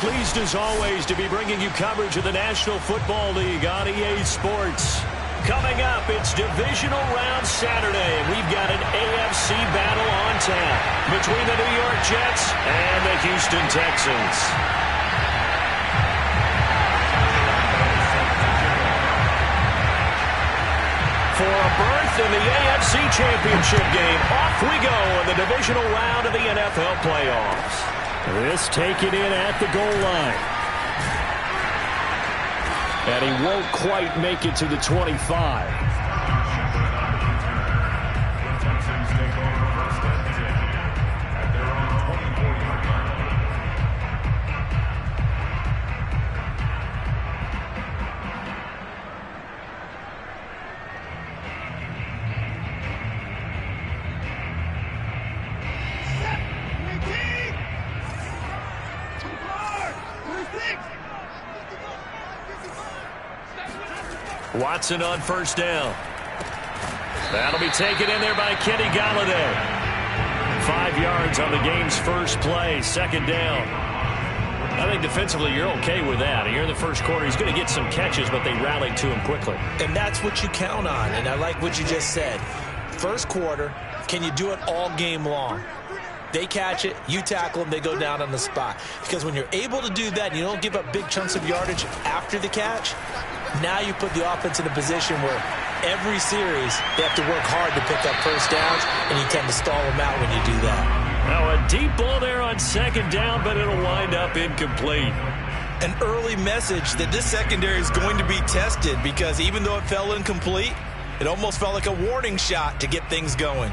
pleased as always to be bringing you coverage of the National Football League on EA Sports. Coming up, it's Divisional Round Saturday, and we've got an AFC battle on tap between the New York Jets and the Houston Texans. For a berth in the AFC Championship game, off we go in the divisional round of the NFL playoffs. This taken in at the goal line. And he won't quite make it to the 25. Watson on first down. That'll be taken in there by Kenny Golladay. 5 yards on the game's first play, second down. I think defensively you're okay with that. Here in the first quarter, he's going to get some catches, but they rallied to him quickly. And that's what you count on, and I like what you just said. First quarter, can you do it all game long? They catch it, you tackle them, they go down on the spot. Because when you're able to do that, and you don't give up big chunks of yardage after the catch, now you put the offense in a position where every series they have to work hard to pick up first downs, and you tend to stall them out when you do that. Now a deep ball there on second down, but it'll wind up incomplete. An early message that this secondary is going to be tested, because even though it fell incomplete, it almost felt like a warning shot to get things going.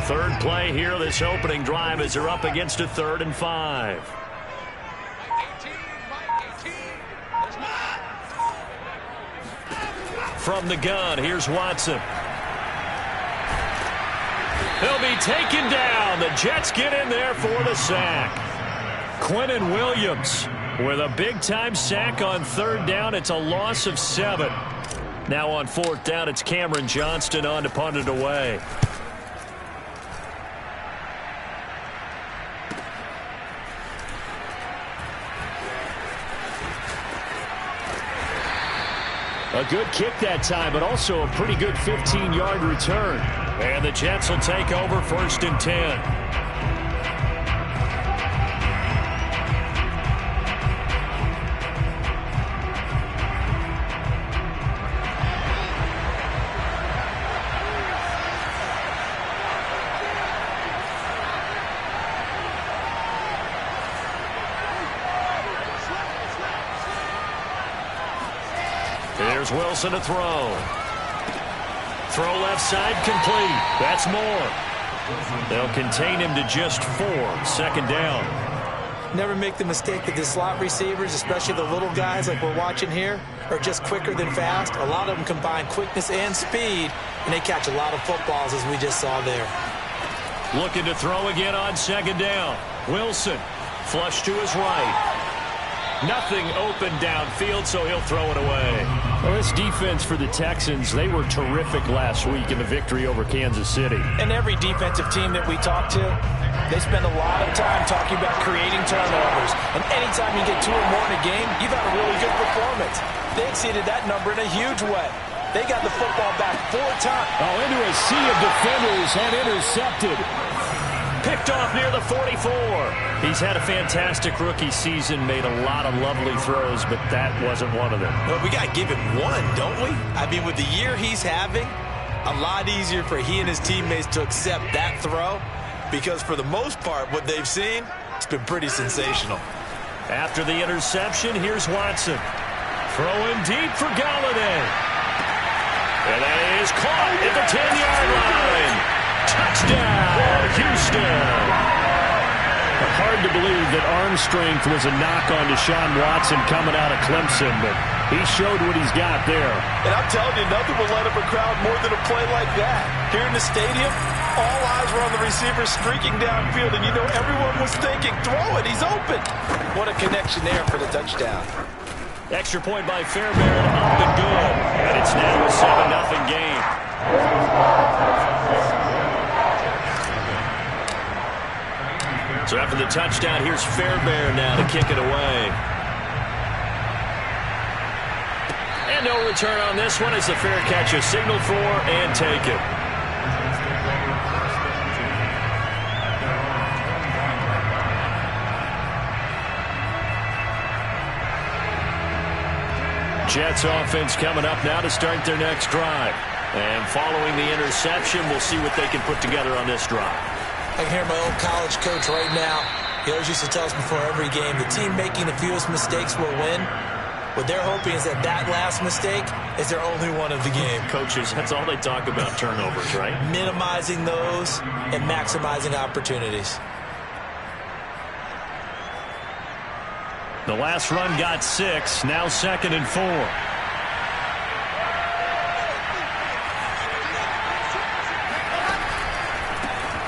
Third play here, this opening drive, as they're up against a 3rd and 5. From the gun, here's Watson. He'll be taken down. The Jets get in there for the sack. Quinnen Williams with a big-time sack on 3rd down. It's a loss of 7. Now on 4th down, it's Cameron Johnston on to punt it away. A good kick that time, but also a pretty good 15-yard return. And the Jets will take over 1st and 10. Here's Wilson to throw. Throw left side complete. That's more. They'll contain him to just 4. 2nd down. Never make the mistake that the slot receivers, especially the little guys like we're watching here, are just quicker than fast. A lot of them combine quickness and speed, and they catch a lot of footballs, as we just saw there. Looking to throw again on 2nd down. Wilson, flush to his right. Nothing open downfield, so he'll throw it away. Well, this defense for the Texans, they were terrific last week in the victory over Kansas City. And every defensive team that we talk to, they spend a lot of time talking about creating turnovers. And anytime you get 2 or more in a game, you've had a really good performance. They exceeded that number in a huge way. They got the football back 4 times. Oh, into a sea of defenders and intercepted. Picked off near the 44. He's had a fantastic rookie season, made a lot of lovely throws, but that wasn't one of them. Well, we got to give him one, don't we? I mean, with the year he's having, a lot easier for he and his teammates to accept that throw, because for the most part, what they've seen, it's been pretty sensational. After the interception, here's Watson. Throwing deep for Golladay. And that is caught at the 10-yard line. Touchdown, Houston. Hard to believe that arm strength was a knock on Deshaun Watson coming out of Clemson, but he showed what he's got there. And I'm telling you, nothing will light up a crowd more than a play like that. Here in the stadium, All eyes were on the receiver streaking downfield, and you know everyone was thinking, throw it, he's open. What a connection there for the touchdown. Extra point by Fairbairn, up and good. And it's now a 7-0 game. So after the touchdown, here's Fairbairn now to kick it away. And no return on this one. It's a fair catch, a signal for, and take it. Jets offense coming up now to start their next drive. And following the interception, we'll see what they can put together on this drive. I can hear my old college coach right now. He always used to tell us before every game, the team making the fewest mistakes will win. What they're hoping is that last mistake is their only one of the game. Coaches, that's all they talk about, turnovers, right? Minimizing those and maximizing opportunities. The last run got 6, now 2nd and 4.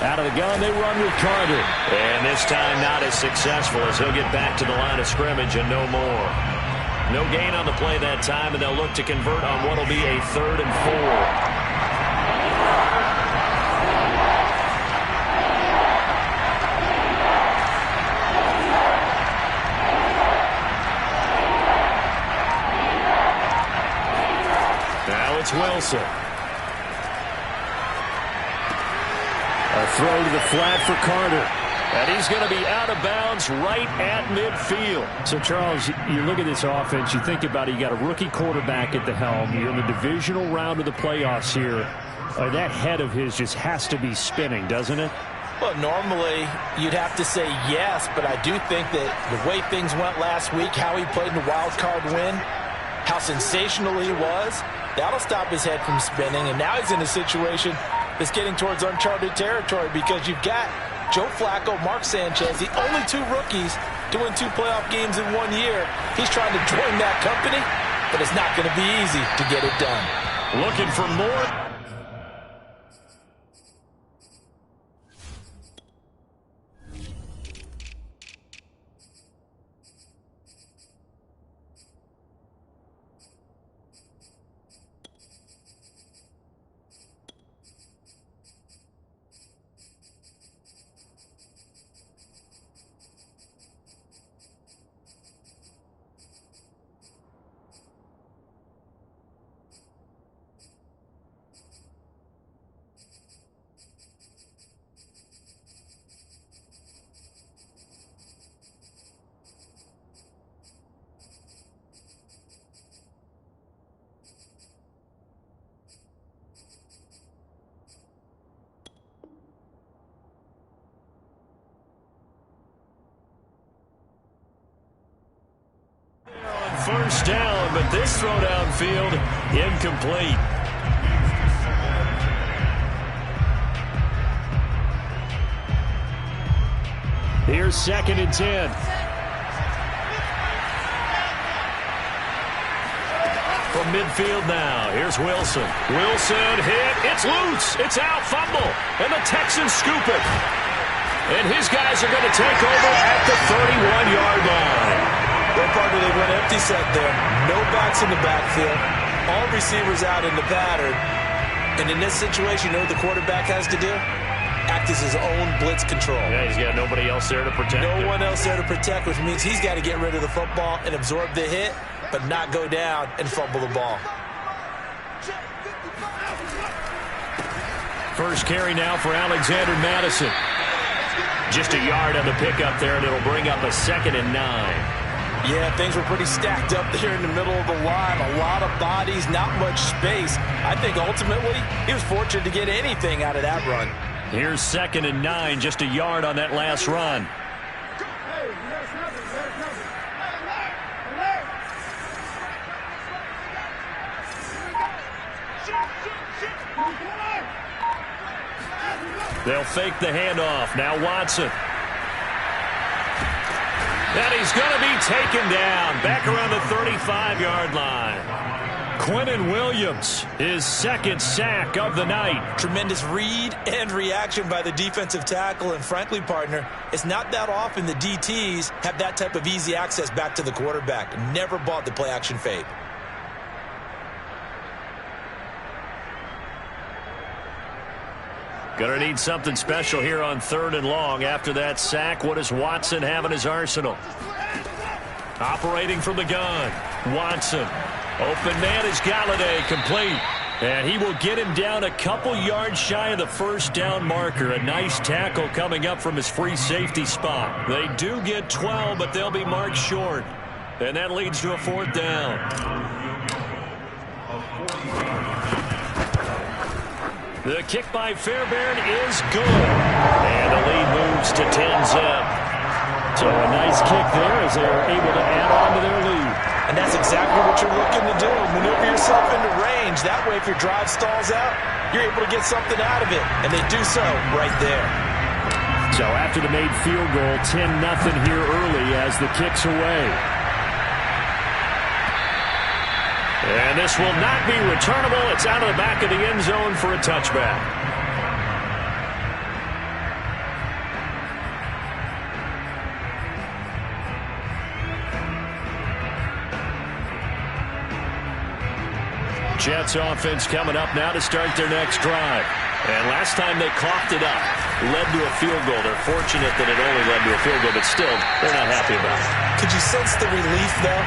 Out of the gun, they run with Carter. And this time not as successful as he'll get back to the line of scrimmage and no more. No gain on the play that time, and they'll look to convert on what will be a 3rd and 4. It's Wilson. A throw to the flat for Carter. And he's going to be out of bounds right at midfield. So, Charles, you look at this offense, you think about it, you got a rookie quarterback at the helm. You're in the divisional round of the playoffs here. That head of his just has to be spinning, doesn't it? Well, normally you'd have to say yes, but I do think that the way things went last week, how he played in the wild card win, how sensational he was, that'll stop his head from spinning, and now he's in a situation that's getting towards uncharted territory because you've got Joe Flacco, Mark Sanchez, the only 2 rookies to win 2 playoff games in 1 year. He's trying to join that company, but it's not going to be easy to get it done. Looking for more. First down, but this throw downfield incomplete. Here's 2nd and 10. From midfield now, here's Wilson. Wilson hit, it's loose, it's out, fumble, and the Texans scoop it. And his guys are going to take over at the 31-yard line. Well, partner, they went empty set there. No backs in the backfield. All receivers out in the pattern. And in this situation, you know what the quarterback has to do? Act as his own blitz control. Yeah, he's got nobody else there to protect him. No one else there to protect, which means he's got to get rid of the football and absorb the hit, but not go down and fumble the ball. First carry now for Alexander Madison. Just a yard on the pickup there, and it'll bring up a 2nd and 9. Yeah, things were pretty stacked up there in the middle of the line. A lot of bodies, not much space. I think ultimately he was fortunate to get anything out of that run. Here's 2nd and 9, just a yard on that last run. They'll fake the handoff. Now Watson. And he's going to be taken down back around the 35-yard line. Quinnen Williams, his second sack of the night. Tremendous read and reaction by the defensive tackle. And frankly, partner, it's not that often the DTs have that type of easy access back to the quarterback. Never bought the play-action fade. Gonna need something special here on 3rd and long. After that sack, what does Watson have in his arsenal? Operating from the gun. Watson. Open man is Galladay, complete. And he will get him down a couple yards shy of the first down marker. A nice tackle coming up from his free safety spot. They do get 12, but they'll be marked short. And that leads to a 4th down. The kick by Fairbairn is good. And the lead moves to 10-zip. So a nice kick there as they are able to add on to their lead. And that's exactly what you're looking to do. Maneuver yourself into range. That way, if your drive stalls out, you're able to get something out of it. And they do so right there. So after the made field goal, 10-0 here early as the kick's away. And this will not be returnable. It's out of the back of the end zone for a touchback. Jets offense coming up now to start their next drive. And last time they coughed it up, led to a field goal. They're fortunate that it only led to a field goal, but still, they're not happy about it. Could you sense the relief, though,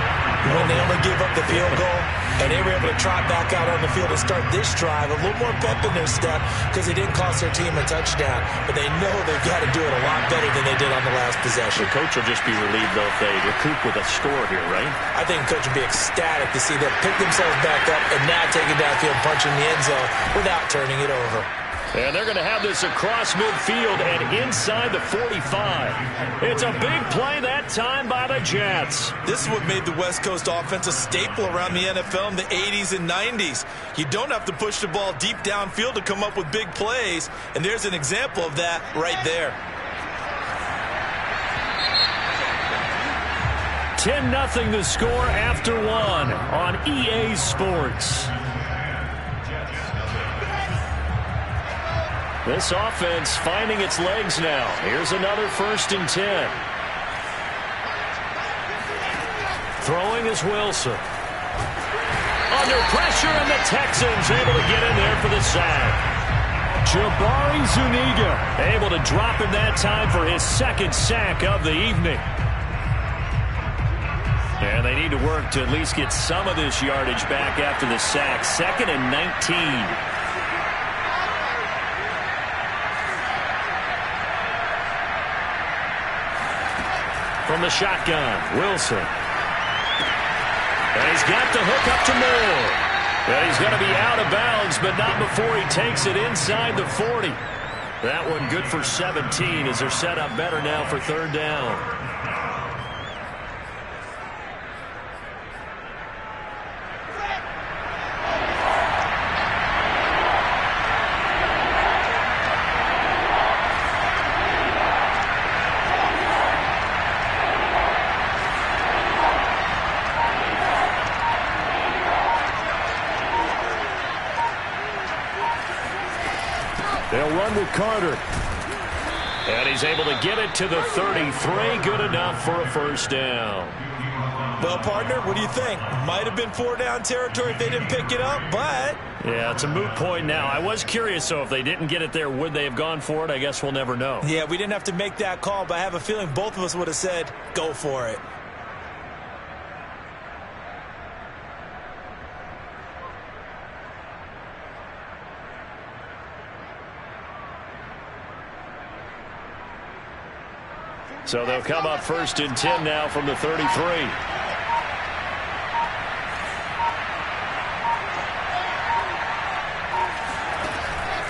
when they only gave up the field goal? And they were able to trot back out on the field and start this drive. A little more pep in their step because it didn't cost their team a touchdown. But they know they've got to do it a lot better than they did on the last possession. The coach will just be relieved, though, if they recoup with a score here, right? I think the coach will be ecstatic to see them pick themselves back up and now take it downfield, punching the end zone without turning it over. And they're going to have this across midfield and inside the 45. It's a big play that time by the Jets. This is what made the West Coast offense a staple around the NFL in the 80s and 90s. You don't have to push the ball deep downfield to come up with big plays, and there's an example of that right there. 10-0 the score after one on EA Sports. This offense finding its legs now. Here's another 1st and 10. Throwing is Wilson. Under pressure, and the Texans able to get in there for the sack. Jabari Zuniga able to drop him that time for his 2nd sack of the evening. And they need to work to at least get some of this yardage back after the sack. 2nd and 19. From the shotgun, Wilson. And he's got the hook up to Moore. And he's going to be out of bounds, but not before he takes it inside the 40. That one good for 17 as they're set up better now for 3rd down. They'll run with Carter. And he's able to get it to the 33. Good enough for a 1st down. Well, partner, what do you think? Might have been 4-down territory if they didn't pick it up, but... Yeah, it's a moot point now. I was curious, so if they didn't get it there, would they have gone for it? I guess we'll never know. Yeah, we didn't have to make that call, but I have a feeling both of us would have said, go for it. So they'll come up 1st and 10 now from the 33.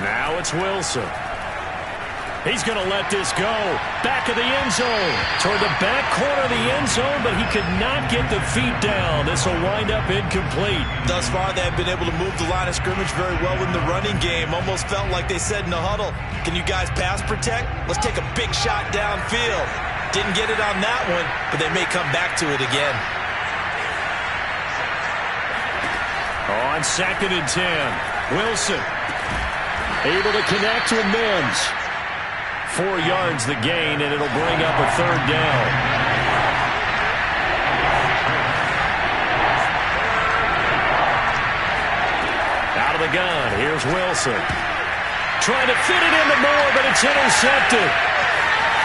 Now it's Wilson. He's going to let this go. Back of the end zone. Toward the back corner of the end zone, but he could not get the feet down. This will wind up incomplete. Thus far, they have been able to move the line of scrimmage very well in the running game. Almost felt like they said in the huddle, can you guys pass protect? Let's take a big shot downfield. Didn't get it on that one, but they may come back to it again. On 2nd and 10, Wilson able to connect with Mims. 4 yards the gain, and it'll bring up a 3rd down. Out of the gun, here's Wilson. Trying to fit it into Moore, but it's intercepted.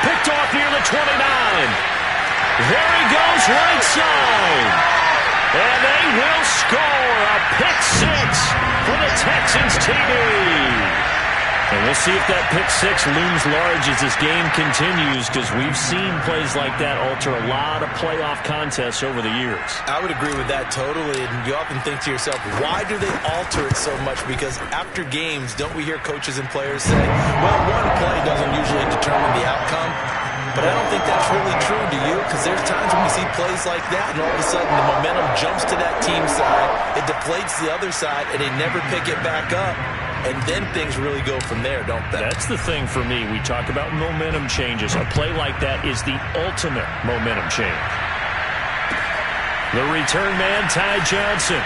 Picked off near the 29. There he goes, right side. And they will score a pick 6 for the Texans TD. And we'll see if that pick 6 looms large as this game continues, because we've seen plays like that alter a lot of playoff contests over the years. I would agree with that totally, and you often think to yourself, why do they alter it so much? Because after games, don't we hear coaches and players say, well, one play doesn't usually determine the outcome? But I don't think that's really true, do you? Because there's times when we see plays like that, and all of a sudden the momentum jumps to that team side, it deflates the other side, and they never pick it back up. And then things really go from there, don't they? That's the thing for me. We talk about momentum changes. A play like that is the ultimate momentum change. The return man, Ty Johnson.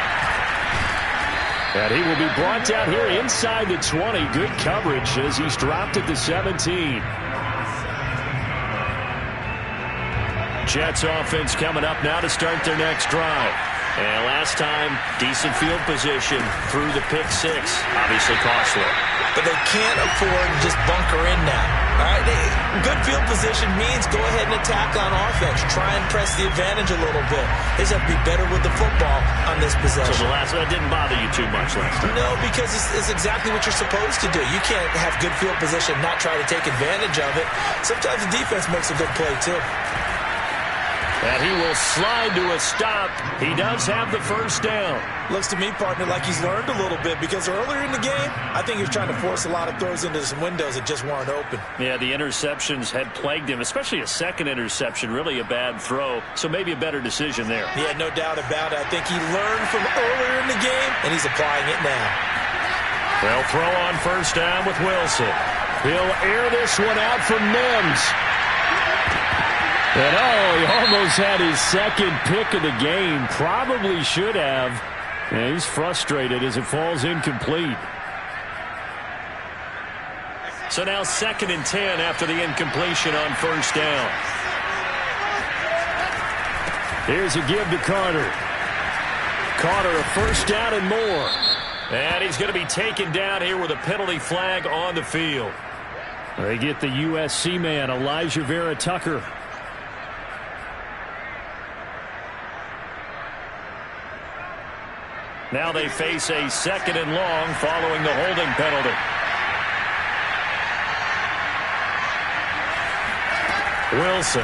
And he will be brought down here inside the 20. Good coverage as he's dropped at the 17. Jets offense coming up now to start their next drive. And last time, decent field position through the pick 6. Obviously costly. But they can't afford to just bunker in now. All right, good field position means go ahead and attack on offense. Try and press the advantage a little bit. They just have to be better with the football on this possession. So the last one didn't bother you too much last time? No, because it's exactly what you're supposed to do. You can't have good field position and not try to take advantage of it. Sometimes the defense makes a good play, too. And he will slide to a stop. He does have the first down. Looks to me, partner, like he's learned a little bit, because earlier in the game, I think he was trying to force a lot of throws into some windows that just weren't open. Yeah, the interceptions had plagued him, especially a second interception, really a bad throw. So maybe a better decision there. Yeah, no doubt about it. I think he learned from earlier in the game, and he's applying it now. They'll throw on first down with Wilson. He'll air this one out for Mims. And he almost had his second pick of the game. Probably should have. And he's frustrated as it falls incomplete. So now 2nd and 10 after the incompletion on first down. Here's a give to Carter. Carter, a first down and more. And he's going to be taken down here with a penalty flag on the field. They get the USC man, Elijah Vera Tucker. Now they face a 2nd and long following the holding penalty. Wilson.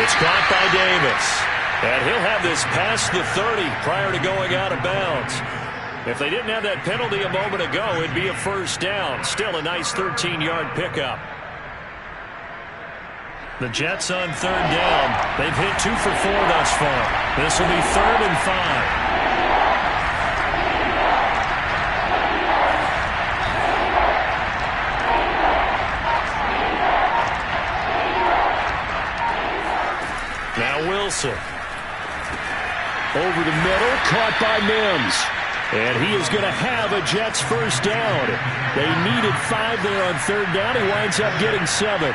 It's caught by Davis. And he'll have this past the 30 prior to going out of bounds. If they didn't have that penalty a moment ago, it'd be a first down. Still a nice 13-yard pickup. The Jets on 3rd down. They've hit 2 for 4 thus far. This will be 3rd and 5. Now Wilson. Over the middle, caught by Mims. And he is going to have a Jets first down. They needed 5 there on 3rd down. He winds up getting 7.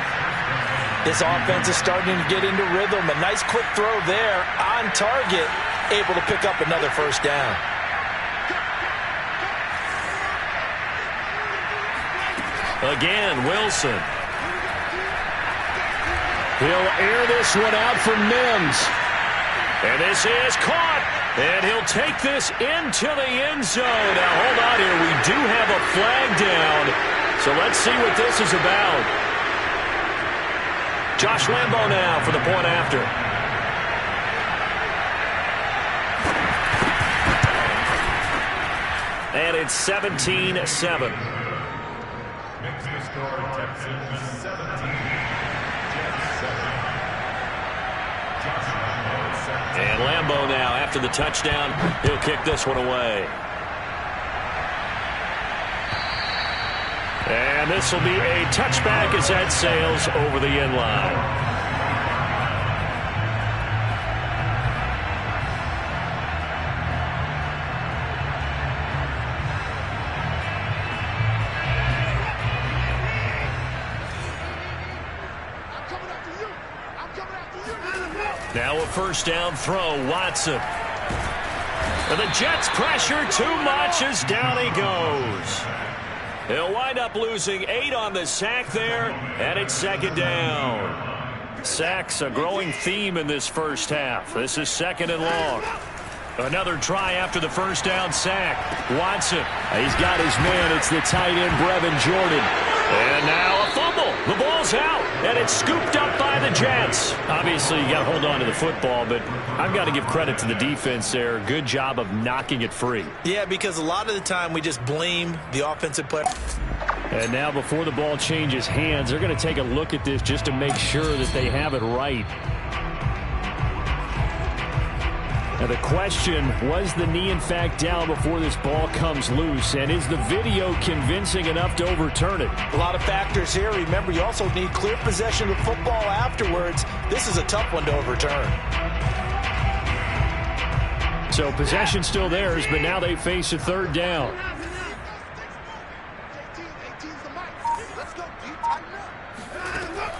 This offense is starting to get into rhythm. A nice quick throw there on target, able to pick up another first down. Again, Wilson. He'll air this one out for Mims. And this is caught. And he'll take this into the end zone. Now, hold on here. We do have a flag down. So let's see what this is about. Josh Lambo now for the point after. And it's 17-7. Next to score, Texans 17, Jets 7. And Lambo now after the touchdown. He'll kick this one away. And this will be a touchback as that sails over the end line. Now a first down throw, Watson. And the Jets pressure too much as down he goes. He'll wind up losing 8 on the sack there, and it's second down. Sacks a growing theme in this first half. This is second and long. Another try after the first down sack. Watson. He's got his man. It's the tight end, Brevin Jordan. And now a fumble. The ball's out, and it's scooped up by the Jets. Obviously, you got to hold on to the football, but I've got to give credit to the defense there. Good job of knocking it free. Yeah, because a lot of the time we just blame the offensive player. And now before the ball changes hands, they're going to take a look at this just to make sure that they have it right. Now the question, was the knee in fact down before this ball comes loose? And is the video convincing enough to overturn it? A lot of factors here. Remember, you also need clear possession of football afterwards. This is a tough one to overturn. So possession still theirs, but now they face a third down.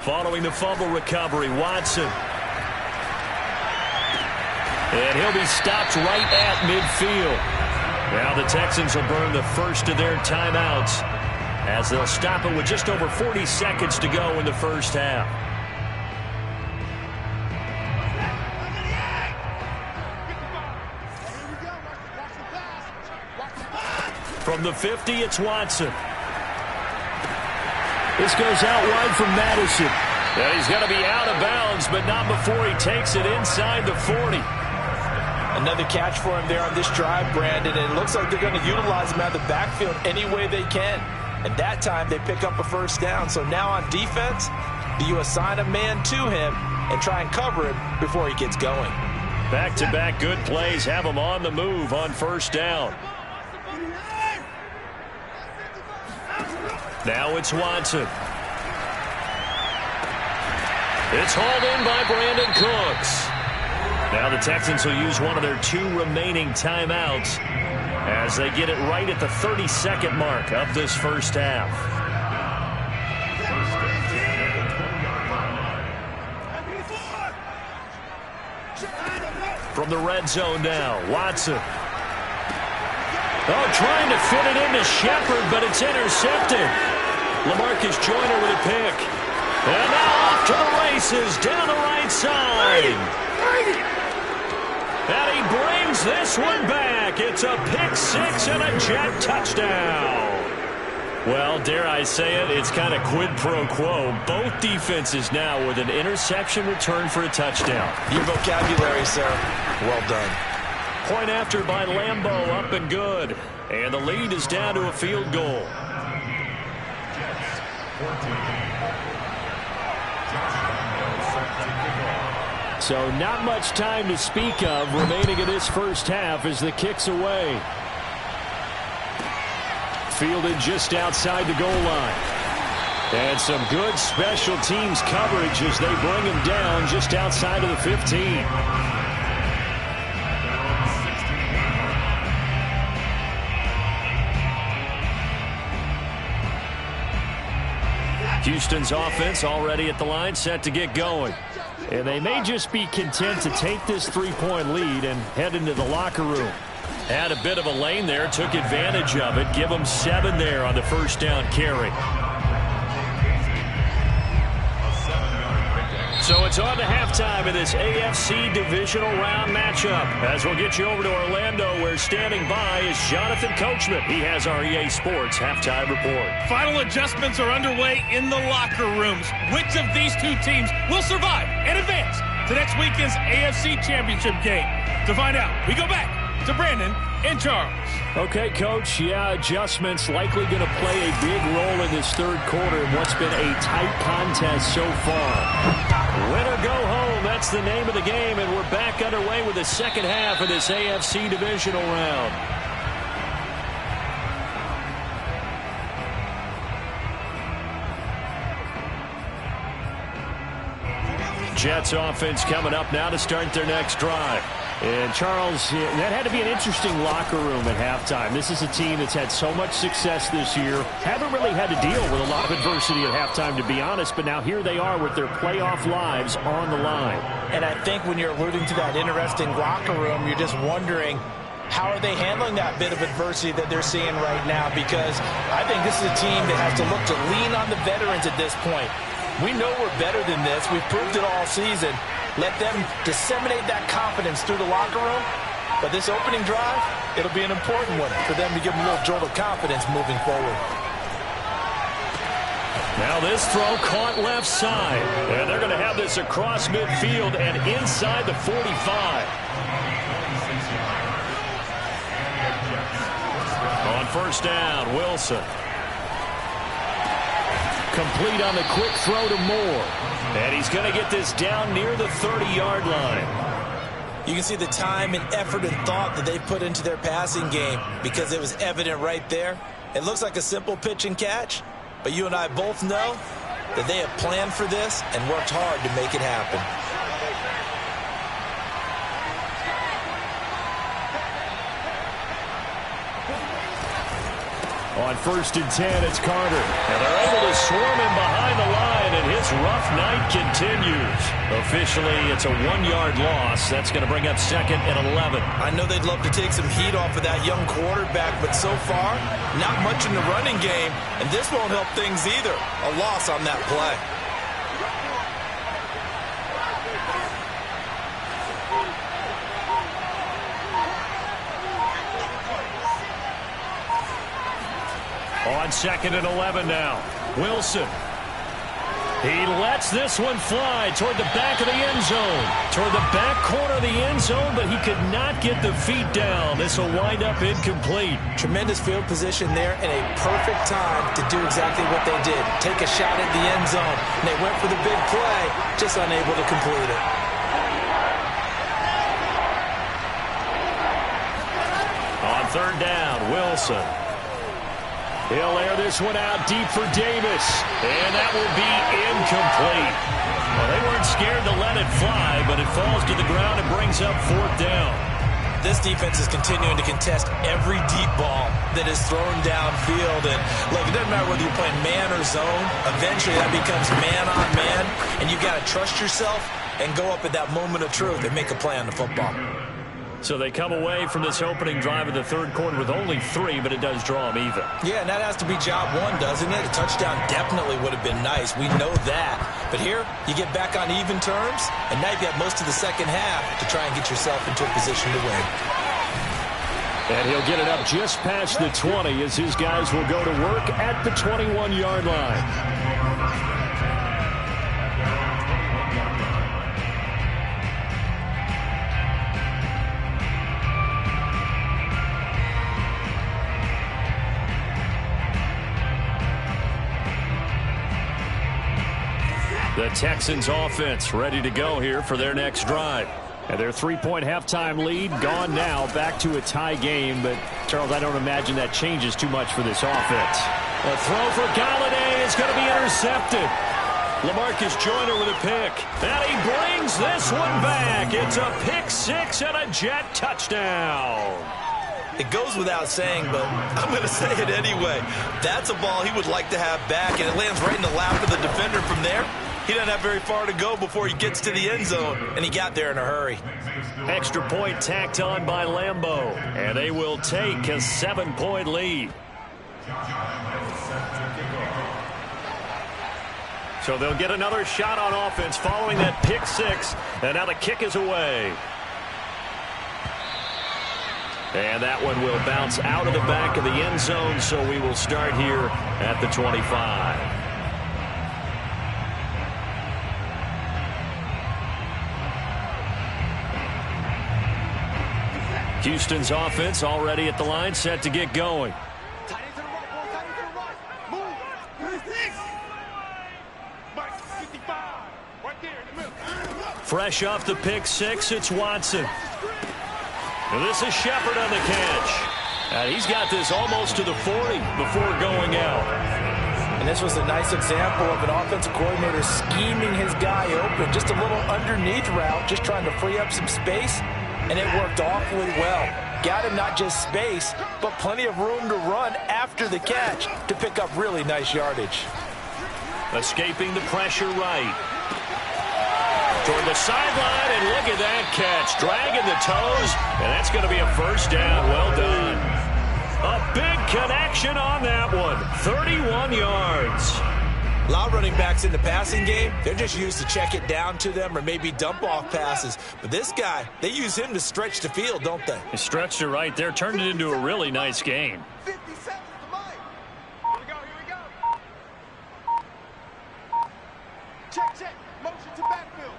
Following the fumble recovery, Watson. And he'll be stopped right at midfield. Now the Texans will burn the first of their timeouts as they'll stop it with just over 40 seconds to go in the first half. From the 50, it's Watson. This goes out wide from Madison. And he's going to be out of bounds, but not before he takes it inside the 40. Another catch for him there on this drive, Brandon, and it looks like they're going to utilize him out of the backfield any way they can. And that time they pick up a first down. So now on defense, do you assign a man to him and try and cover him before he gets going? Back-to-back good plays have him on the move on first down. Now it's Watson. It's hauled in by Brandon Cooks. Now the Texans will use one of their 2 remaining timeouts as they get it right at the 30-second mark of this first half. From the red zone now, Watson. Oh, trying to fit it into Shepard, but it's intercepted. LaMarcus Joyner with a pick. And now off to the races down the right side. And he brings this one back. It's a pick 6 and a Jet touchdown. Well, dare I say it, it's kind of quid pro quo. Both defenses now with an interception return for a touchdown. Your vocabulary, sir. Well done. Point after by Lambeau, up and good. And the lead is down to a field goal. So not much time to speak of remaining in this first half as the kick's away. Fielded just outside the goal line. And some good special teams coverage as they bring him down just outside of the 15. Houston's offense already at the line, set to get going. And they may just be content to take this 3-point lead and head into the locker room. Had a bit of a lane there, took advantage of it. Give them 7 there on the first down carry. So it's on to halftime in this AFC divisional round matchup. As we'll get you over to Orlando, where standing by is Jonathan Coachman. He has our EA Sports halftime report. Final adjustments are underway in the locker rooms. Which of these 2 teams will survive and advance to next weekend's AFC Championship game? To find out, we go back to Brandon and Charles. Okay, Coach. Yeah, adjustments likely going to play a big role in this third quarter in what's been a tight contest so far. Win or go home, that's the name of the game, and we're back underway with the second half of this AFC divisional round. Jets offense coming up now to start their next drive. And, Charles, that had to be an interesting locker room at halftime. This is a team that's had so much success this year. Haven't really had to deal with a lot of adversity at halftime, to be honest. But now here they are with their playoff lives on the line. And I think when you're alluding to that interesting locker room, you're just wondering, how are they handling that bit of adversity that they're seeing right now? Because I think this is a team that has to look to lean on the veterans at this point. We know we're better than this. We've proved it all season. Let them disseminate that confidence through the locker room. But this opening drive, it'll be an important one for them to give them a little jolt of confidence moving forward. Now this throw caught left side. And they're going to have this across midfield and inside the 45. On first down, Wilson. Complete on the quick throw to Moore. And he's going to get this down near the 30-yard line. You can see the time and effort and thought that they put into their passing game because it was evident right there. It looks like a simple pitch and catch, but you and I both know that they have planned for this and worked hard to make it happen. On first and 10, it's Carter. And they're able to swarm him behind the line, and his rough night continues. Officially, it's a 1-yard loss. That's going to bring up second and 11. I know they'd love to take some heat off of that young quarterback, but so far, not much in the running game, and this won't help things either. A loss on that play. On second and 11 now. Wilson. He lets this one fly toward the back of the end zone. Toward the back corner of the end zone, but he could not get the feet down. This will wind up incomplete. Tremendous field position there and a perfect time to do exactly what they did. Take a shot at the end zone. And they went for the big play, just unable to complete it. On third down, Wilson. He'll air this one out deep for Davis. And that will be incomplete. Well, they weren't scared to let it fly, but it falls to the ground and brings up fourth down. This defense is continuing to contest every deep ball that is thrown downfield. And, look, it doesn't matter whether you're playing man or zone. Eventually, that becomes man on man. And you've got to trust yourself and go up at that moment of truth and make a play on the football. So they come away from this opening drive of the third quarter with only 3, but it does draw them even. Yeah, and that has to be job one, doesn't it? A touchdown definitely would have been nice. We know that. But here, you get back on even terms, and now you've got most of the second half to try and get yourself into a position to win. And he'll get it up just past the 20 as his guys will go to work at the 21-yard line. The Texans offense ready to go here for their next drive. And their 3-point halftime lead gone now, back to a tie game. But, Charles, I don't imagine that changes too much for this offense. A throw for Galladay is going to be intercepted. LaMarcus Joyner with a pick. And he brings this one back. It's a pick six and a Jet touchdown. It goes without saying, but I'm going to say it anyway. That's a ball he would like to have back, and it lands right in the lap of the defender from there. He doesn't have very far to go before he gets to the end zone, and he got there in a hurry. Extra point tacked on by Lambeau, and they will take a 7-point lead. So they'll get another shot on offense following that pick six, and now the kick is away. And that one will bounce out of the back of the end zone, so we will start here at the 25. Houston's offense already at the line, set to get going. Fresh off the pick six, it's Watson. And this is Shepard on the catch. And he's got this almost to the 40 before going out. And this was a nice example of an offensive coordinator scheming his guy open. Just a little underneath route, just trying to free up some space. and it worked awfully well. Got him not just space, but plenty of room to run after the catch to pick up really nice yardage. Escaping the pressure right. Toward the sideline, and look at that catch. Dragging the toes, and that's going to be a first down. Well done. A big connection on that one. 31 yards. A lot of running backs in the passing game, they're just used to check it down to them or maybe dump off passes. But this guy, they use him to stretch the field, don't they? He stretched it right there, turned it into a really nice game. 50 seconds to Mike. Here we go. Check. Motion to backfield.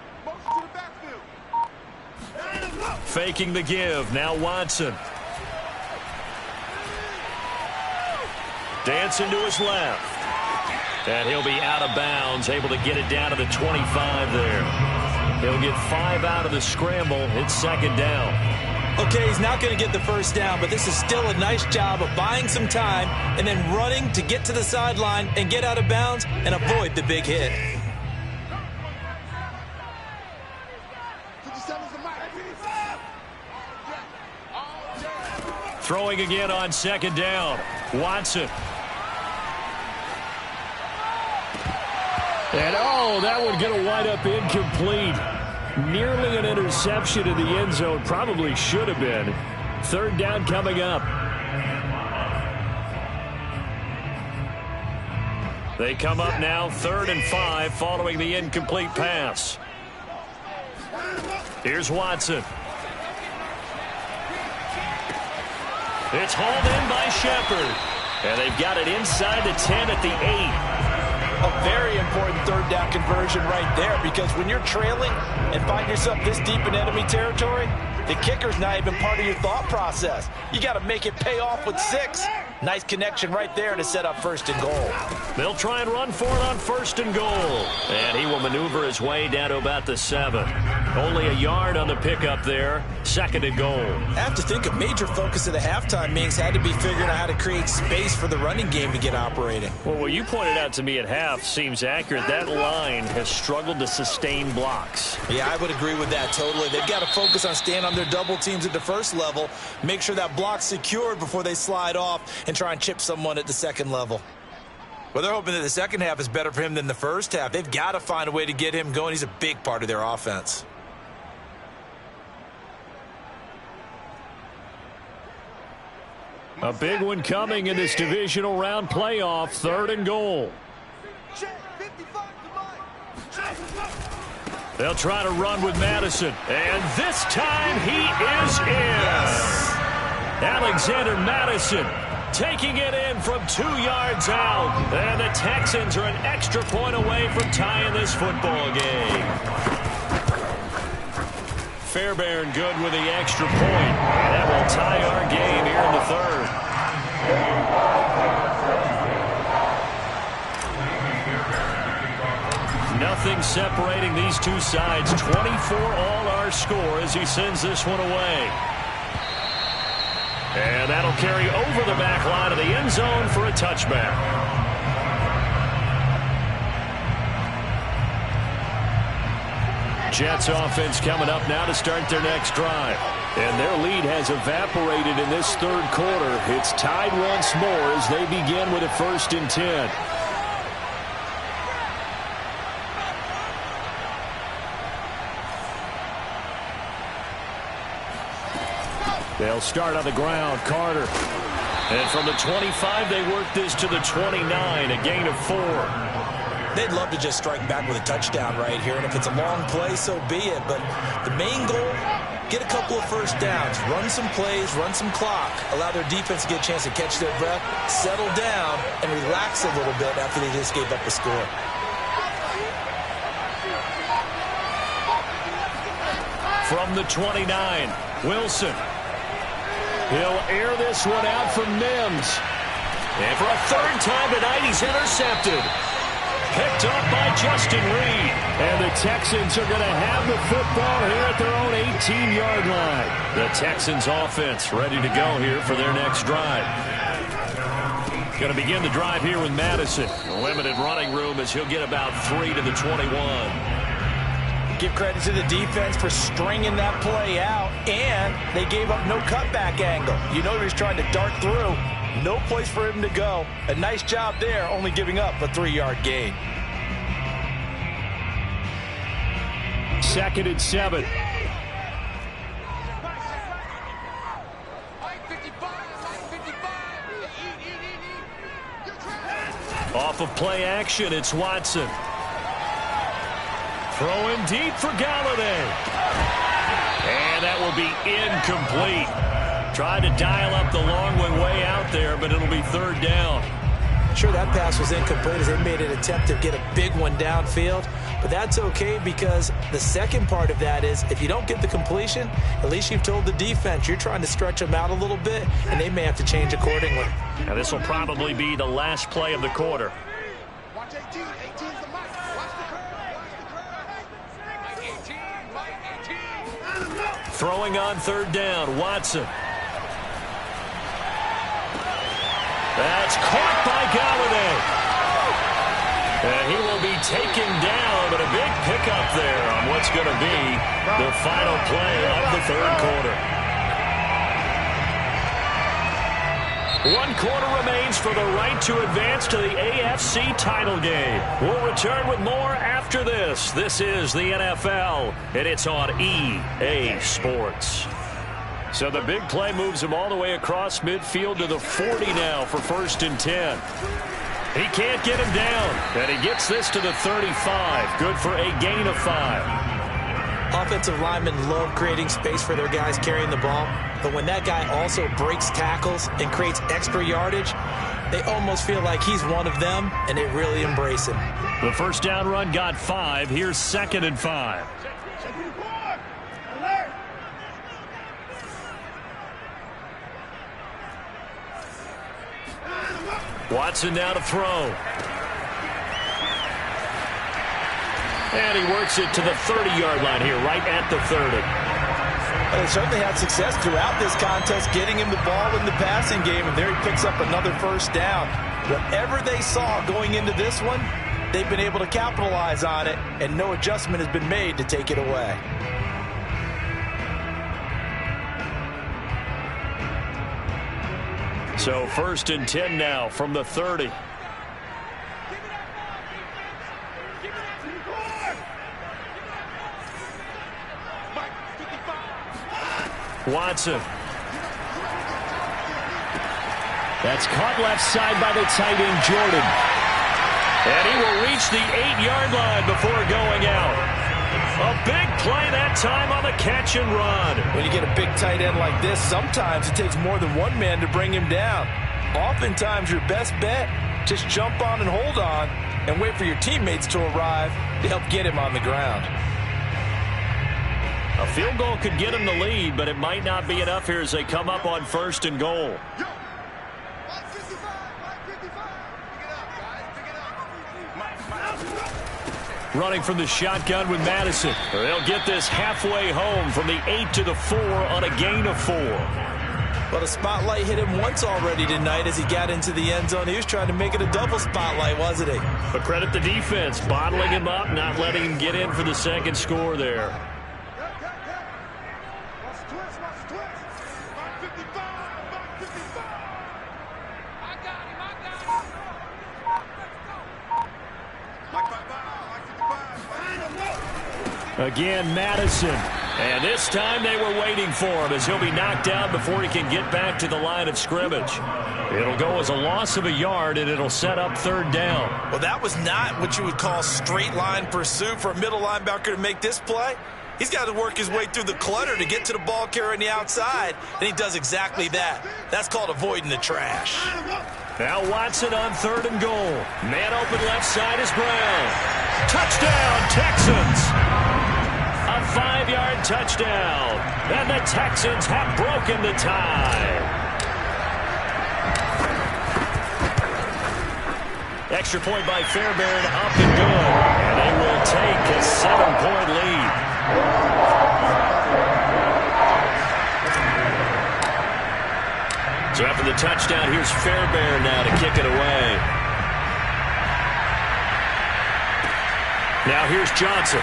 Faking the give. Now Watson. Dancing to his left. And he'll be out of bounds, able to get it down to the 25 there. He'll get 5 out of the scramble. It's second down. Okay, he's not going to get the first down, but this is still a nice job of buying some time and then running to get to the sideline and get out of bounds and avoid the big hit. Throwing again on second down. Watson. And that one going to wind up incomplete. Nearly an interception in the end zone. Probably should have been. Third down coming up. They come up now 3rd and 5 following the incomplete pass. Here's Watson. It's hauled in by Shepard. And they've got it inside the 10 at the 8. A very important third down conversion right there, because when you're trailing and find yourself this deep in enemy territory, the kicker's not even part of your thought process. You got to make it pay off with 6. Nice connection right there to set up 1st and goal. They'll try and run for it on 1st and goal. And he will maneuver his way down to about the 7. Only a yard on the pickup there. 2nd and goal. I have to think a major focus of the halftime meetings had to be figuring out how to create space for the running game to get operating. Well, what you pointed out to me at half seems accurate. That line has struggled to sustain blocks. Yeah, I would agree with that totally. They've got to focus on staying on their double teams at the first level, make sure that block's secured before they slide off and try and chip someone at the second level. Well, they're hoping that the second half is better for him than the first half. They've got to find a way to get him going. He's a big part of their offense. A big one coming in this divisional round playoff. 3rd and goal. They'll try to run with Madison. And this time he is in. Yes. Alexander Madison taking it in from 2 yards out. And the Texans are an extra point away from tying this football game. Fairbairn good with the extra point. And that will tie our game here in the 3rd. Nothing separating these two sides. 24 all our score as he sends this one away. And that'll carry over the back line of the end zone for a touchback. Jets offense coming up now to start their next drive. And their lead has evaporated in this 3rd quarter. It's tied once more as they begin with a 1st and 10. They'll start on the ground. Carter. And from the 25, they work this to the 29, a gain of 4. They'd love to just strike back with a touchdown right here, and if it's a long play, so be it. But the main goal, get a couple of first downs, run some plays, run some clock, allow their defense to get a chance to catch their breath, settle down, and relax a little bit after they just gave up the score. From the 29, Wilson. He'll air this one out from Mims. And for a 3rd time tonight, he's intercepted. Picked up by Justin Reed. And the Texans are going to have the football here at their own 18-yard line. The Texans offense ready to go here for their next drive. Going to begin the drive here with Madison. Limited running room as he'll get about 3 to the 21. Give credit to the defense for stringing that play out, and they gave up no cutback angle. You know he was trying to dart through. No place for him to go. A nice job there, only giving up a 3-yard gain. 2nd and 7. Off of play action, it's Watson. Throwing deep for Galladay. And that will be incomplete. Tried to dial up the long way out there, but it'll be 3rd down. Sure, that pass was incomplete as they made an attempt to get a big one downfield. But that's okay because the second part of that is if you don't get the completion, at least you've told the defense you're trying to stretch them out a little bit, and they may have to change accordingly. Now this will probably be the last play of the quarter. Watch 18. 18's the mark. Watch the curve. Watch the curve. Mike 18. Throwing on 3rd down, Watson. That's caught by Galladay. And he will be taken down, but a big pickup there on what's going to be the final play of the 3rd quarter. 1 quarter remains for the right to advance to the AFC title game. We'll return with more after this. This is the NFL, and it's on EA Sports. So the big play moves him all the way across midfield to the 40 now for 1st and 10. He can't get him down, and he gets this to the 35. Good for a gain of 5. Offensive linemen love creating space for their guys carrying the ball, but when that guy also breaks tackles and creates extra yardage, they almost feel like he's one of them, and they really embrace him. The 1st down run got 5. Here's 2nd and 5. Watson now to throw. And he works it to the 30-yard line here, right at the 30. They certainly had success throughout this contest, getting him the ball in the passing game, and there he picks up another 1st down. Whatever they saw going into this one, they've been able to capitalize on it, and no adjustment has been made to take it away. So 1st and 10 now from the 30. Watson. That's caught left side by the tight end, Jordan. And he will reach the 8-yard line before going out. A big play that time on the catch and run. When you get a big tight end like this, sometimes it takes more than one man to bring him down. Oftentimes, your best bet, just jump on and hold on and wait for your teammates to arrive to help get him on the ground. A field goal could get him the lead, but it might not be enough here as they come up on 1st and goal. Running from the shotgun with Madison. They'll get this halfway home from the 8 to the 4 on a gain of 4. Well, the spotlight hit him once already tonight as he got into the end zone. He was trying to make it a double spotlight, wasn't he? But credit the defense, bottling him up, not letting him get in for the 2nd score there. Again, Madison. And this time they were waiting for him as he'll be knocked down before he can get back to the line of scrimmage. It'll go as a loss of a yard, and it'll set up 3rd down. Well, that was not what you would call straight line pursuit for a middle linebacker to make this play. He's got to work his way through the clutter to get to the ball carrier on the outside, and he does exactly that. That's called avoiding the trash. Now Watson on 3rd and goal. Man open left side is Brown. Touchdown, Texans! A 5-yard touchdown. And the Texans have broken the tie. Extra point by Fairbairn, up and good. And they will take a 7-point lead. So after the touchdown, here's Fairbairn now to kick it away. Now here's Johnson.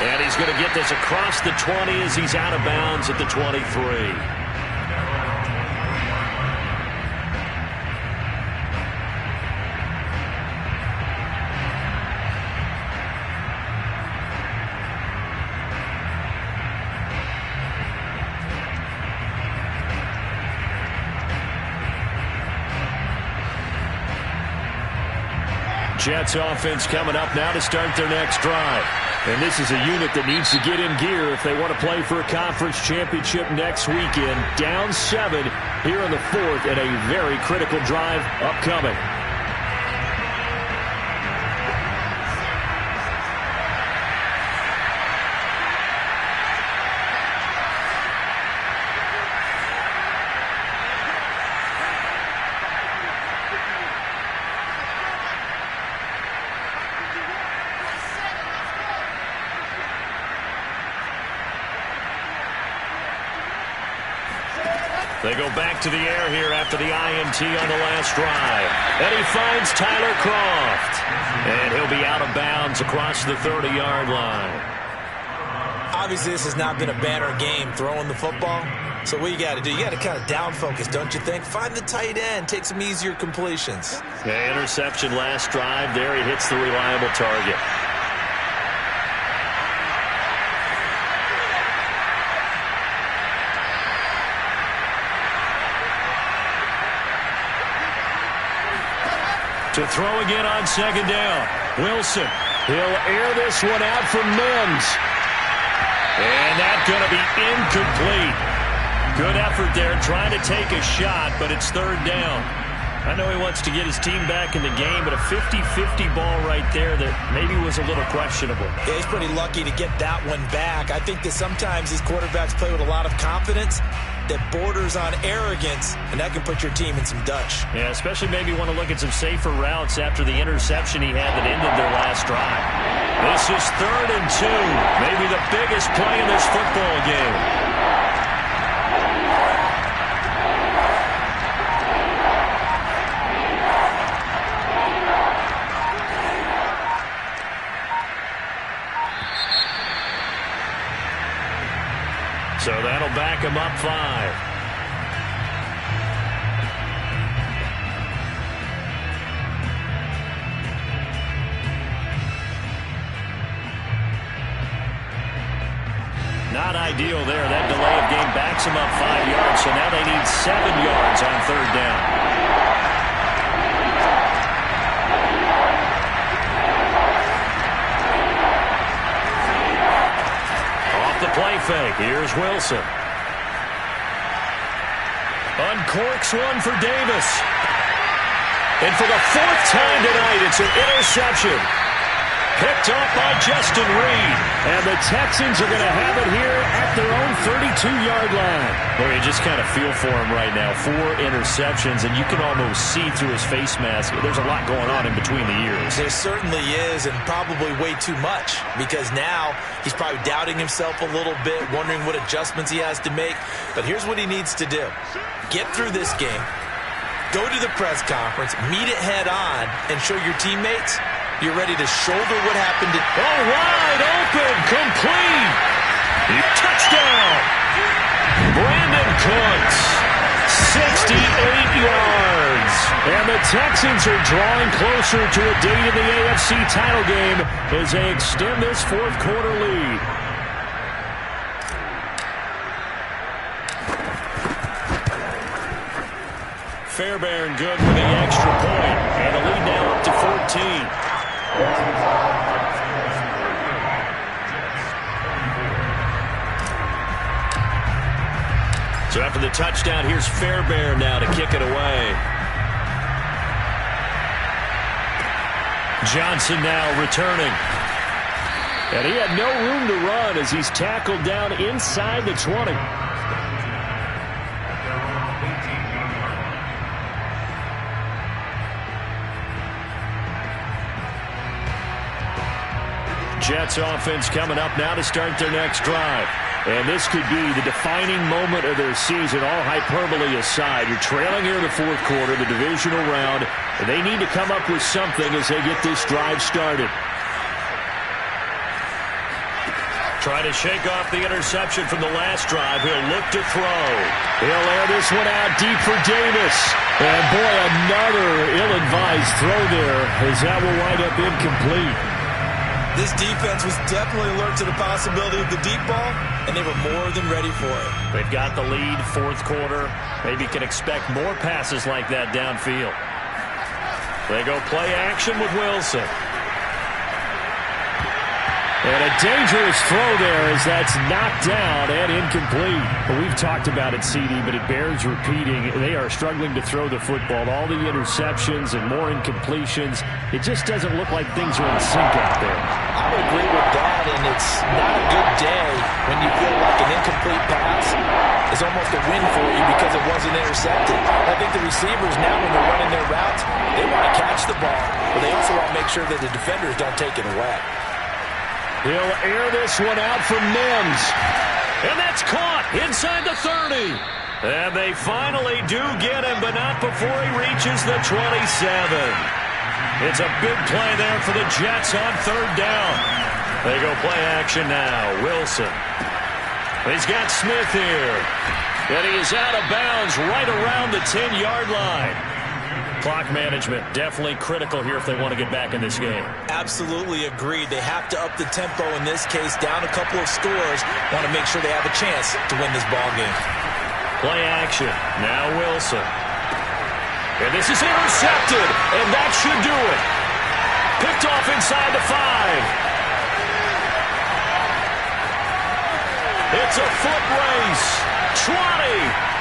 And he's going to get this across the 20 as he's out of bounds at the 23. Jets offense coming up now to start their next drive. And this is a unit that needs to get in gear if they want to play for a conference championship next weekend. Down 7 here in the 4th and a very critical drive upcoming. They go back to the air here after the INT on the last drive. And he finds Tyler Croft. And he'll be out of bounds across the 30-yard line. Obviously, this has not been a banner game throwing the football. So what you got to do, you got to kind of down focus, don't you think? Find the tight end, take some easier completions. Yeah, interception last drive. There he hits the reliable target. To throw again on second down. Wilson. He'll air this one out for Mims. And that's going to be incomplete. Good effort there trying to take a shot, but it's third down. I know he wants to get his team back in the game, but a 50-50 ball right there that maybe was a little questionable. Yeah, he's pretty lucky to get that one back. I think that sometimes these quarterbacks play with a lot of confidence that borders on arrogance, and that can put your team in some Dutch. Yeah, especially maybe want to look at some safer routes after the interception he had that ended their last drive. This is 3rd and 2, maybe the biggest play in this football game. So that'll back him up 5. Not ideal there. That delay of game backs him up 5 yards. So now they need 7 yards on third down. Play fake. Here's Wilson. Uncorks one for Davis. And for the 4th time tonight, it's an interception. Picked off by Justin Reed. And the Texans are going to have it here at their own 32-yard line. Boy, you just kind of feel for him right now. 4 interceptions, and you can almost see through his face mask. There's a lot going on in between the ears. There certainly is, and probably way too much, because now he's probably doubting himself a little bit, wondering what adjustments he has to make. But here's what he needs to do. Get through this game, go to the press conference, meet it head on, and show your teammates you're ready to shoulder what happened. Wide open, complete. Touchdown. Brandon Cooks, 68 yards. And the Texans are drawing closer to a date in the AFC title game as they extend this 4th quarter lead. Fairbairn good with the extra point. And the lead now up to 14. So after the touchdown, here's Fairbairn now to kick it away. Johnson now returning. And he had no room to run as he's tackled down inside the 20. Jets offense coming up now to start their next drive. And this could be the defining moment of their season, all hyperbole aside. You're trailing here in the 4th quarter, the divisional round, and they need to come up with something as they get this drive started. Trying to shake off the interception from the last drive. He'll look to throw. He'll air this one out deep for Davis. And, boy, another ill-advised throw there as that will wind up incomplete. This defense was definitely alert to the possibility of the deep ball, and they were more than ready for it. They've got the lead, fourth quarter. Maybe can expect more passes like that downfield. They go play action with Wilson. And a dangerous throw there as that's knocked down and incomplete. But we've talked about it, CD, but it bears repeating. They are struggling to throw the football. All the interceptions and more incompletions. It just doesn't look like things are in sync out there. I would agree with that, and it's not a good day when you feel like an incomplete pass is almost a win for you because it wasn't intercepted. I think the receivers now, when they're running their routes, they want to catch the ball, but they also want to make sure that the defenders don't take it away. He'll air this one out for Mims. And that's caught inside the 30. And they finally do get him, but not before he reaches the 27. It's a big play there for the Jets on third down. They go play action now. Wilson. He's got Smith here. And he is out of bounds right around the 10-yard line. Clock management definitely critical here if they want to get back in this game. Absolutely agreed. They have to up the tempo in this case, down a couple of scores. Want to make sure they have a chance to win this ball game. Play action. Now Wilson. And this is intercepted, and that should do it. Picked off inside the 5. It's a foot race. 20.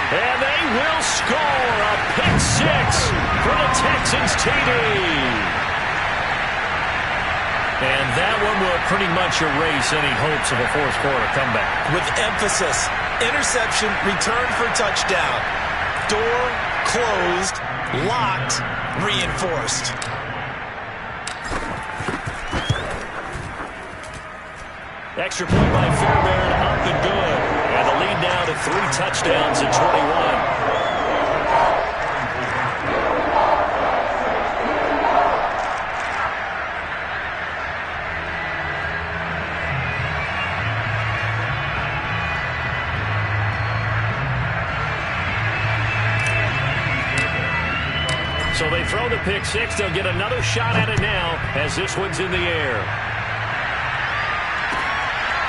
And they will score a pick 6 for the Texans TD. And that one will pretty much erase any hopes of a fourth quarter comeback. With emphasis, interception, return for touchdown. Door closed, locked, reinforced. Extra point by Fairbairn, up and good. And the lead now to 3 touchdowns at 21. So they throw the pick 6. They'll get another shot at it now as this one's in the air.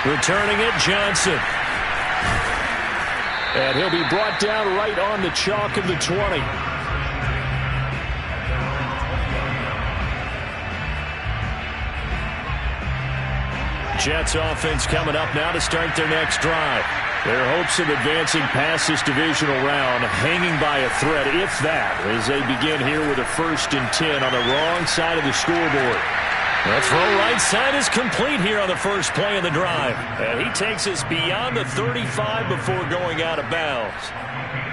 Returning it, Johnson. And he'll be brought down right on the chalk of the 20. Jets offense coming up now to start their next drive. Their hopes of advancing past this divisional round hanging by a thread, if that, as they begin here with a 1st and 10 on the wrong side of the scoreboard. The throw right side is complete here on the first play of the drive. And he takes us beyond the 35 before going out of bounds.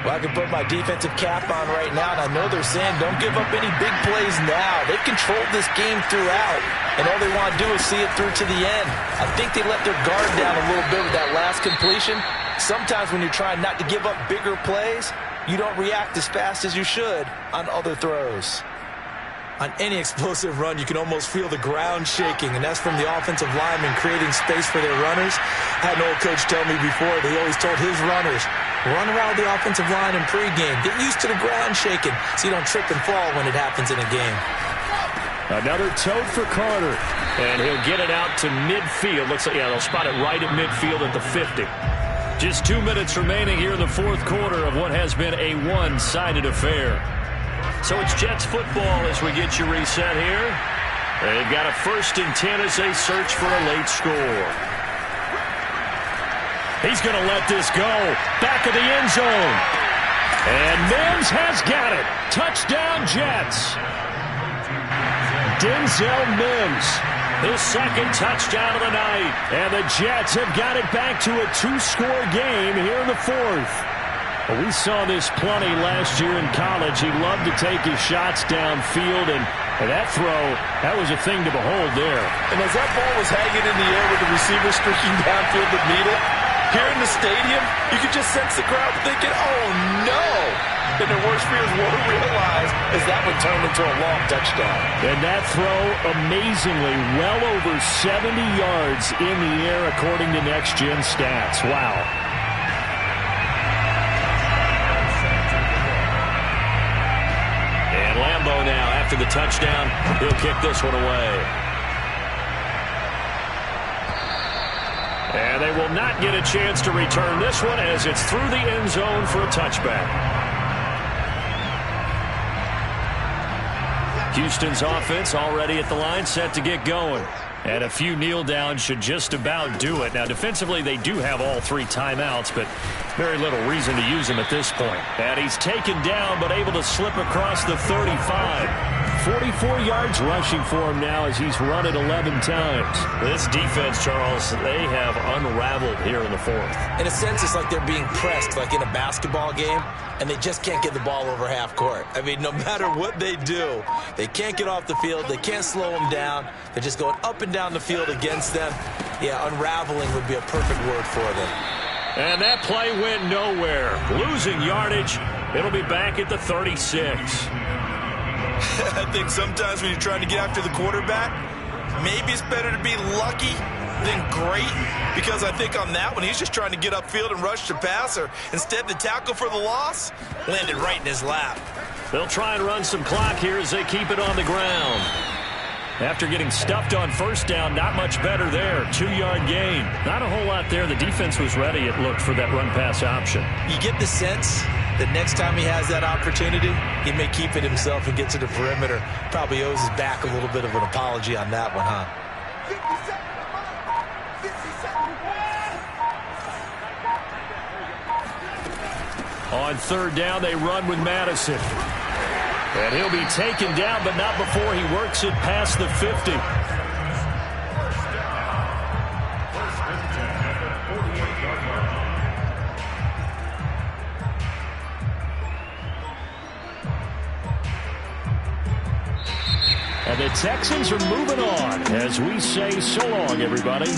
Well, I can put my defensive cap on right now, and I know they're saying don't give up any big plays now. They've controlled this game throughout, and all they want to do is see it through to the end. I think they let their guard down a little bit with that last completion. Sometimes when you're trying not to give up bigger plays, you don't react as fast as you should on other throws. On any explosive run, you can almost feel the ground shaking, and that's from the offensive linemen creating space for their runners. I had an old coach tell me before, they always told his runners, run around the offensive line in pregame. Get used to the ground shaking so you don't trip and fall when it happens in a game. Another tote for Carter, and he'll get it out to midfield. Looks like, yeah, they'll spot it right at midfield at the 50. Just 2 minutes remaining here in the fourth quarter of what has been a one-sided affair. So it's Jets football as we get you reset here. They've got a 1st and 10 as they search for a late score. He's going to let this go. Back of the end zone. And Mims has got it. Touchdown, Jets. Denzel Mims, his 2nd touchdown of the night. And the Jets have got it back to a 2-score game here in the 4th. Well, we saw this plenty last year in college. He loved to take his shots downfield, and that throw, that was a thing to behold there. And as that ball was hanging in the air with the receiver streaking downfield to meet it, here in the stadium, you could just sense the crowd thinking, oh, no. and their worst fears were realized as that one turned into a long touchdown. And that throw, amazingly, well over 70 yards in the air, according to Next Gen Stats. Wow. And Lambeau now, after the touchdown, he'll kick this one away. And they will not get a chance to return this one as it's through the end zone for a touchback. Houston's offense already at the line, set to get going. And a few kneel downs should just about do it. Now, defensively, they do have all 3 timeouts, but very little reason to use them at this point. And he's taken down, but able to slip across the 35. 44 yards rushing for him now as he's run it 11 times. This defense, Charles, they have unraveled here in the 4th. In a sense, it's like they're being pressed, like in a basketball game, and they just can't get the ball over half court. I mean, no matter what they do, they can't get off the field. They can't slow them down. They're just going up and down the field against them. Yeah, unraveling would be a perfect word for them. And that play went nowhere. Losing yardage. It'll be back at the 36. I think sometimes when you're trying to get after the quarterback, maybe it's better to be lucky than great, because I think on that one, he's just trying to get upfield and rush the passer. Instead, the tackle for the loss landed right in his lap. They'll try and run some clock here as they keep it on the ground. After getting stuffed on first down, not much better there. 2-yard gain. Not a whole lot there. The defense was ready, it looked, for that run-pass option. You get the sense that next time he has that opportunity, he may keep it himself and get to the perimeter. Probably owes his back a little bit of an apology on that one, huh? 50 seconds. On third down, they run with Madison. And he'll be taken down, but not before he works it past the 50. And the Texans are moving on as we say so long, everybody.